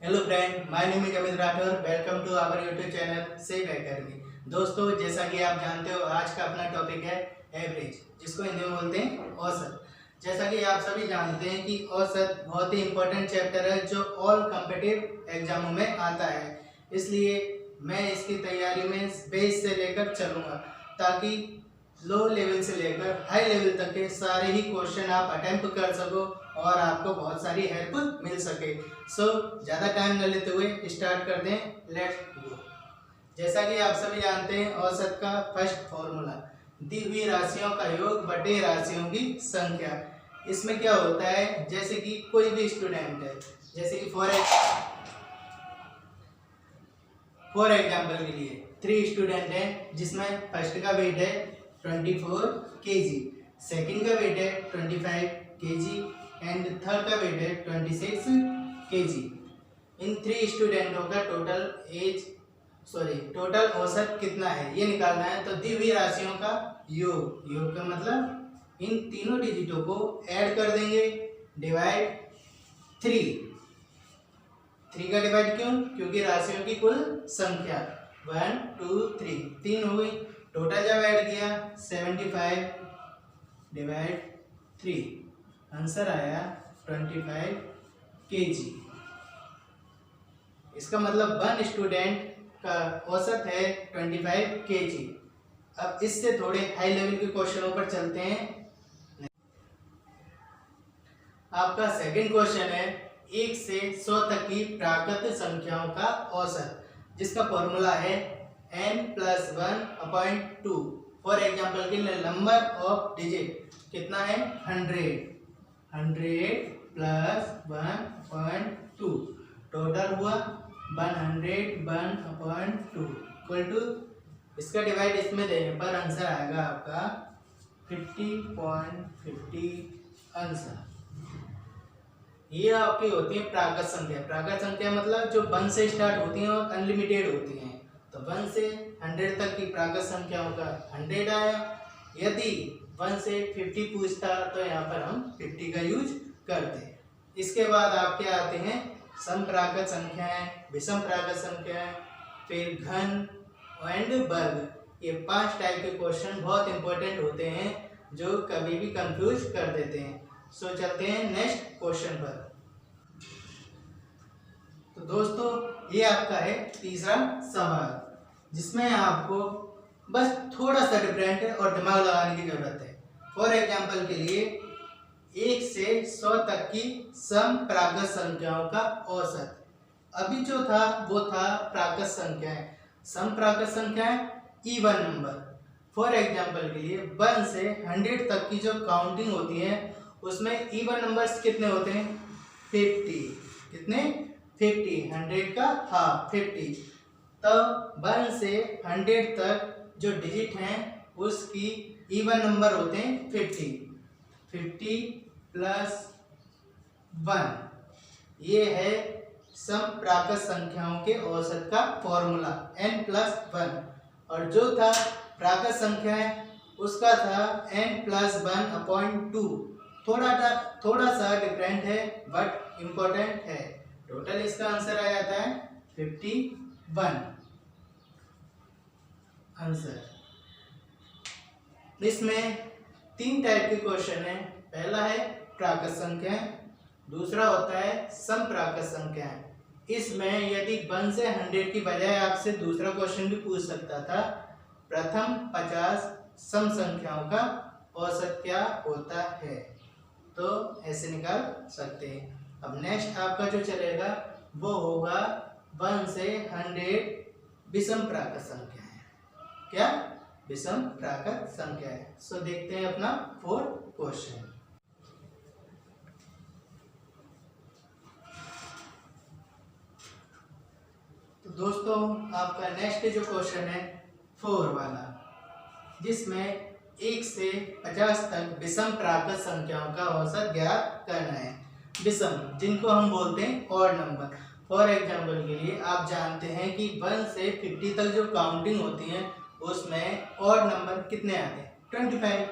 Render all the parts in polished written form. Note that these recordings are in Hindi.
Hello friend, my name is Amit Rathore. Welcome to our YouTube channel Save Academy. दोस्तों, जैसा कि आप जानते हो, आज का अपना टॉपिक है एवरेज, जिसको हिंदी में बोलते हैं औसत। जैसा कि आप सभी जानते हैं कि औसत बहुत ही इंपॉर्टेंट चैप्टर है जो ऑल कॉम्पिटिटिव एग्जामों में आता है। इसलिए मैं इसकी तैयारी में बेस से लेकर चलूँगा ताकि लो लेवल से लेकर हाई लेवल तक के सारे ही क्वेश्चन आप अटेम्प्ट कर सको और आपको बहुत सारी हेल्प मिल सके। सो ज़्यादा टाइम न लेते हुए स्टार्ट कर दें। Let's go. जैसा कि आप सभी जानते हैं, औसत का फर्स्ट फॉर्मूला दी हुई राशियों का योग बटे राशियों की संख्या। इसमें क्या होता है, जैसे कि कोई भी स्टूडेंट है, जैसे कि फॉर एग्जाम्पल के लिए 3 स्टूडेंट हैं, जिसमें फर्स्ट का वेट है 24 kg, सेकंड का वेट है 25 kg एंड थर्ड का वेट है 26 kg। इन 3 स्टूडेंटों का टोटल औसत कितना है ये निकालना है। तो दी हुई राशियों का योग का मतलब इन तीनों डिजिटों को ऐड कर देंगे, डिवाइड 3 का डिवाइड क्यों? क्योंकि राशियों की कुल संख्या 1 2 3 हो गई। टोटल जब ऐड किया 75 डिवाइड 3, आंसर आया 25 kg। इसका मतलब 1 स्टूडेंट का औसत है 25 kg। अब इससे थोड़े हाई लेवल के क्वेश्चनों पर चलते हैं। आपका सेकंड क्वेश्चन है 1 से 100 तक की प्राकृत संख्याओं का औसत, जिसका फॉर्मूला है n+1/2। फॉर एग्जाम्पल के लिए नंबर ऑफ डिजिट कितना है 100 + 1/2 टोटल हुआ 100/2 इक्वल टू, इसका डिवाइड इसमें देने पर आंसर आएगा आपका 50.50 आंसर। ये आपकी होती है प्राकृत संख्या। प्राकृत संख्या मतलब जो 1 से स्टार्ट होती हैं और अनलिमिटेड होती हैं। तो 1 से 100 तक की प्राकृत संख्याओं का 100 आया। यदि 1 से 50 पूछता तो यहाँ पर हम 50 का यूज करते। इसके बाद आपके आते हैं समप्राकृत संख्याएं, विषम प्राकृत संख्याएं, फिर घन एंड वर्ग। ये 5 टाइप के क्वेश्चन बहुत इंपॉर्टेंट होते हैं जो कभी भी कंफ्यूज कर देते हैं। सो चलते हैं नेक्स्ट क्वेश्चन पर। तो दोस्तों, ये आपका है तीसरा सवाल, जिसमें आपको बस थोड़ा सा डिफरेंट है और दिमाग लगाने की जरूरत है। फॉर एग्जाम्पल के लिए 1 से 100 तक की समप्राकृत संख्याओं का औसत। अभी जो था वो था प्राकृत संख्याएं। समप्राकृत संख्याएं इवन नंबर। फॉर एग्जाम्पल के लिए 1 से 100 तक की जो काउंटिंग होती है उसमें इवन नंबर्स कितने होते हैं 50। कितने 50, 100 का हाफ 50। तो 1 से 100 तक जो डिजिट हैं उसकी इवन नंबर होते हैं 50 + 1। ये है समप्राकृत संख्याओं के औसत का फॉर्मूला n+1। और जो था प्राकृत संख्याएं उसका था n+1/2। थोड़ा सा डिफरेंट है बट इम्पोर्टेंट है। टोटल इसका आंसर आ जाता है 51 आंसर। इसमें 3 टाइप के क्वेश्चन है। पहला है प्राकृत संख्याएं, दूसरा होता है समप्राकृत संख्याएं। इसमें यदि 1 से 100 की बजाय आपसे दूसरा क्वेश्चन भी पूछ सकता था, प्रथम 50 सम संख्याओं का औसत क्या होता है, तो ऐसे निकाल सकते हैं। अब नेक्स्ट आपका जो चलेगा वो होगा 1 से 100 विषम प्राकृत संख्या है। क्या विषम प्राकृत संख्या है। सो देखते हैं अपना 4 क्वेश्चन। तो दोस्तों, आपका नेक्स्ट जो क्वेश्चन है 4 वाला, जिसमें 1 से 50 तक विषम प्राकृत संख्याओं का औसत ज्ञात करना है। विषम जिनको हम बोलते हैं ऑड नंबर। फॉर एग्जाम्पल के लिए आप जानते हैं कि 1 से 50 तक जो काउंटिंग होती है उसमें ऑड नंबर कितने आते हैं 25।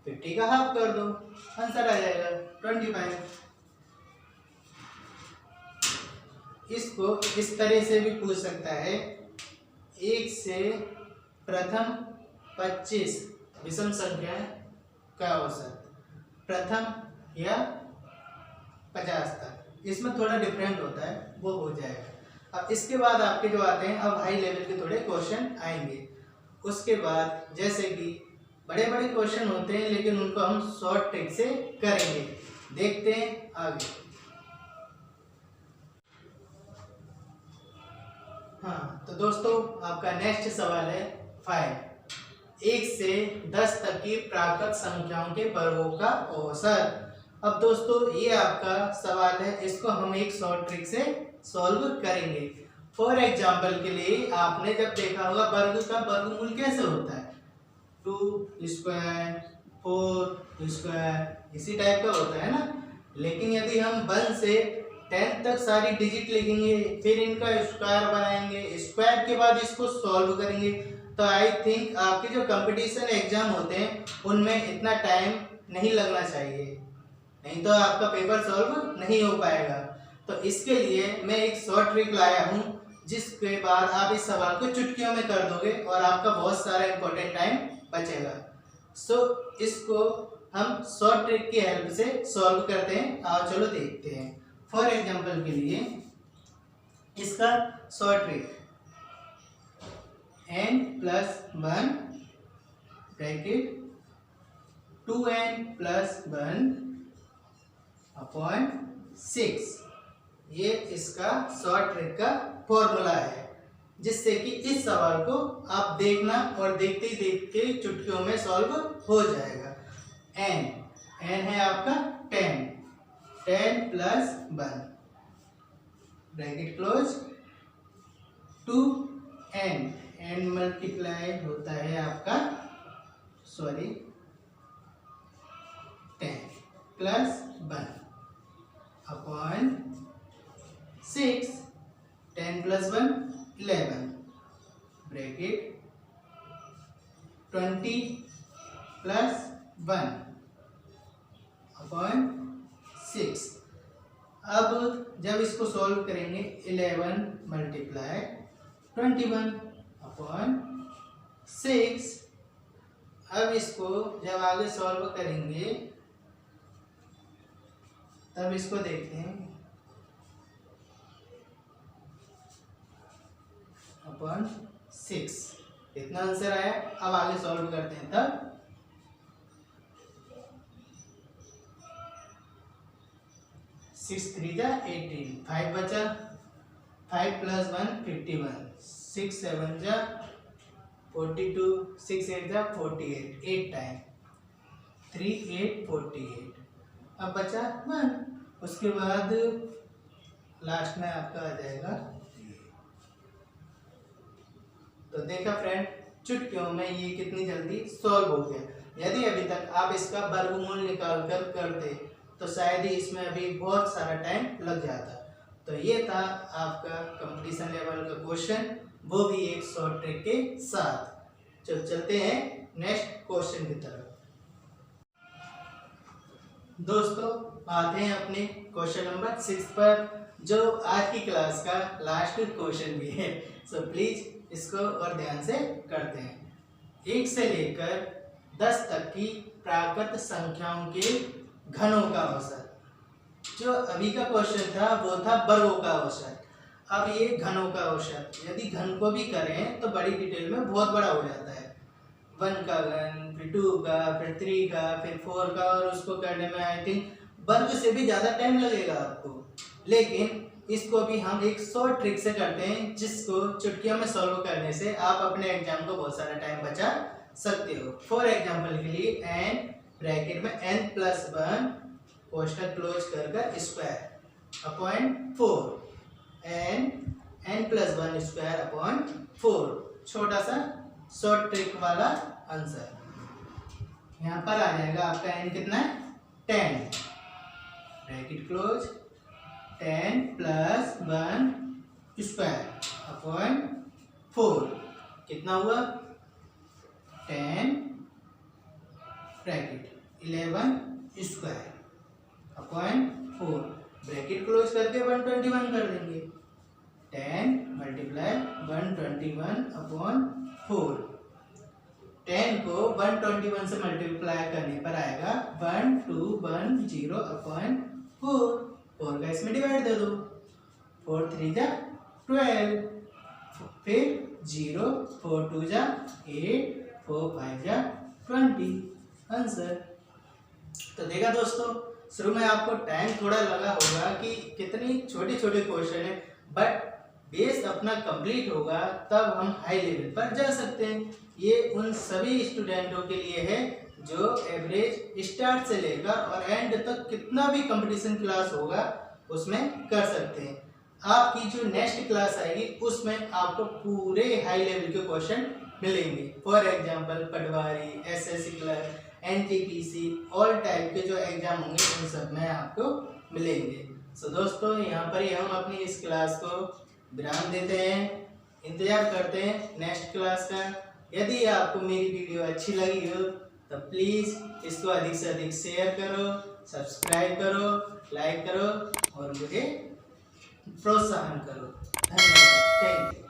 50 का हाफ कर दो, आंसर आ जाएगा 25। इसको इस तरह से भी पूछ सकता है, 1 से प्रथम 25 विषम संख्या का औसत, प्रथम या 50 तक। इसमें थोड़ा डिफरेंट होता है, वो हो जाएगा। अब इसके बाद आपके जो आते हैं, अब हाई लेवल के थोड़े क्वेश्चन आएंगे। उसके बाद जैसे कि बड़े बड़े क्वेश्चन होते हैं, लेकिन उनको हम शॉर्ट ट्रिक से करेंगे। देखते हैं आगे। हाँ, तो दोस्तों आपका नेक्स्ट सवाल है 5, 1 से 10 तक की प्राकृत संख्याओं के वर्गों का औसत। अब दोस्तों ये आपका सवाल है, इसको हम एक शॉर्ट ट्रिक से सॉल्व करेंगे। फॉर एग्जाम्पल के लिए आपने जब देखा होगा वर्ग का वर्गमूल कैसे होता है, 2 स्क्वायर 4 स्क्वायर, इसी टाइप का होता है ना। लेकिन यदि हम 1 से 10 तक सारी डिजिट लिखेंगे, फिर इनका स्क्वायर बनाएंगे, स्क्वायर के बाद इसको सॉल्व करेंगे, तो आई थिंक आपके जो कंपटीशन एग्जाम होते हैं उनमें इतना टाइम नहीं लगना चाहिए, नहीं तो आपका पेपर सॉल्व नहीं हो पाएगा। तो इसके लिए मैं एक शॉर्ट ट्रिक लाया हूँ, जिसके बाद आप इस सवाल को चुटकियों में कर दोगे और आपका बहुत सारा इंपॉर्टेंट टाइम बचेगा। सो इसको हम शॉर्ट ट्रिक की हेल्प से सॉल्व करते हैं। आओ चलो देखते हैं। फॉर एग्जांपल के लिए इसका short trick, n+1 bracket 2n+1 upon 6, ये इसका शॉर्ट ट्रिक का फॉर्मूला है, जिससे कि इस सवाल को आप देखना और देखते ही देखते चुटकियों में सॉल्व हो जाएगा। n है आपका 10+1 bracket close 2n, n multiply होता है आपका 10+1 अपॉन 6, 10+1 11 ब्रैकेट 20+1 अपॉन 6। अब जब इसको सॉल्व करेंगे 11 मल्टीप्लाई 21 अपॉन 6। अब इसको जब आगे सॉल्व करेंगे तब इसको देखते हैं अपॉन 6, इतना आंसर आया। अब आगे सॉल्व करते हैं, तब 6 3 जा 18, 5 बचा, 5+1 51, 6 7 जा 42, 6 8 जा 48, 8 टाइम 3 8 48। अब बचा 1, उसके बाद लास्ट में आपका आ जाएगा। तो देखा फ्रेंड, चुटकियों में ये कितनी जल्दी सॉल्व हो गया। यदि अभी तक आप इसका वर्गमूल निकाल कर करते तो शायद ही इसमें अभी बहुत सारा टाइम लग जाता। तो ये था आपका कंपटीशन लेवल का क्वेश्चन, वो भी एक शॉर्ट ट्रिक के साथ। चलते हैं नेक्स्ट क्वेश्चन की तरफ। दोस्तों आते हैं अपने क्वेश्चन नंबर 6 पर, जो आज की क्लास का लास्ट क्वेश्चन भी है। सो प्लीज इसको और ध्यान से करते हैं। 1 से लेकर 10 तक की प्राकृत संख्याओं के घनों का औसत। जो अभी का क्वेश्चन था वो था वर्गों का औसत, अब ये घनों का औसत। यदि घन को भी करें तो बड़ी डिटेल में बहुत बड़ा हो जाता है, 1 का घन, फिर 2 का, फिर 3 का, फिर 4 का, और उसको करने में आई थिंक वर्ग से भी ज़्यादा टाइम लगेगा आपको। लेकिन इसको भी हम एक शॉर्ट ट्रिक से करते हैं, जिसको चुटकियों में सॉल्व करने से आप अपने एग्जाम को बहुत सारा टाइम बचा सकते हो। फॉर एग्जाम्पल के लिए n ब्रैकेट में n+1 कोष्ठक क्लोज कर square upon 4, n+1 square upon 4, छोटा सा शॉर्ट ट्रिक वाला आंसर। यहाँ पर आ जाएगा आपका n कितना है 10 ब्रैकेट क्लोज 10+1 स्क्वायर अपॉन 4, कितना हुआ 10 bracket 11 square upon 4 bracket close करके 121 कर देंगे। 10 मल्टीप्लाई 121/4। 10 को 121 से मल्टीप्लाई करने पर आएगा 1210/4। 4 का इसमें डिवाइड दे दो, 4 3 जा 12, फिर 0 4 2 जा 8, 4 5 जा 20 आंसर। तो देखा दोस्तों, शुरू में आपको टाइम थोड़ा लगा होगा कि कितनी छोटे छोटे क्वेश्चन है, बट बेस अपना कंप्लीट होगा तब हम हाई लेवल पर जा सकते हैं। ये उन सभी स्टूडेंटों के लिए है जो एवरेज स्टार्ट से लेकर और एंड तक कितना भी कंपटीशन क्लास होगा उसमें कर सकते हैं। आपकी जो नेक्स्ट क्लास आएगी उसमें आपको पूरे हाई लेवल के क्वेश्चन मिलेंगे। For example Patwari, SSC clerk, NTPC, all type के जो एग्जाम होंगे उन सब में आपको मिलेंगे। सो दोस्तों, यहाँ पर ही हम अपनी इस क्लास को विराम देते हैं। इंतजार करते हैं नेक्स्ट क्लास का। यदि आपको मेरी वीडियो अच्छी लगी हो तो प्लीज़ इसको अधिक से अधिक शेयर करो, सब्सक्राइब करो, लाइक करो और मुझे प्रोत्साहन करो। धन्यवाद। Thank you.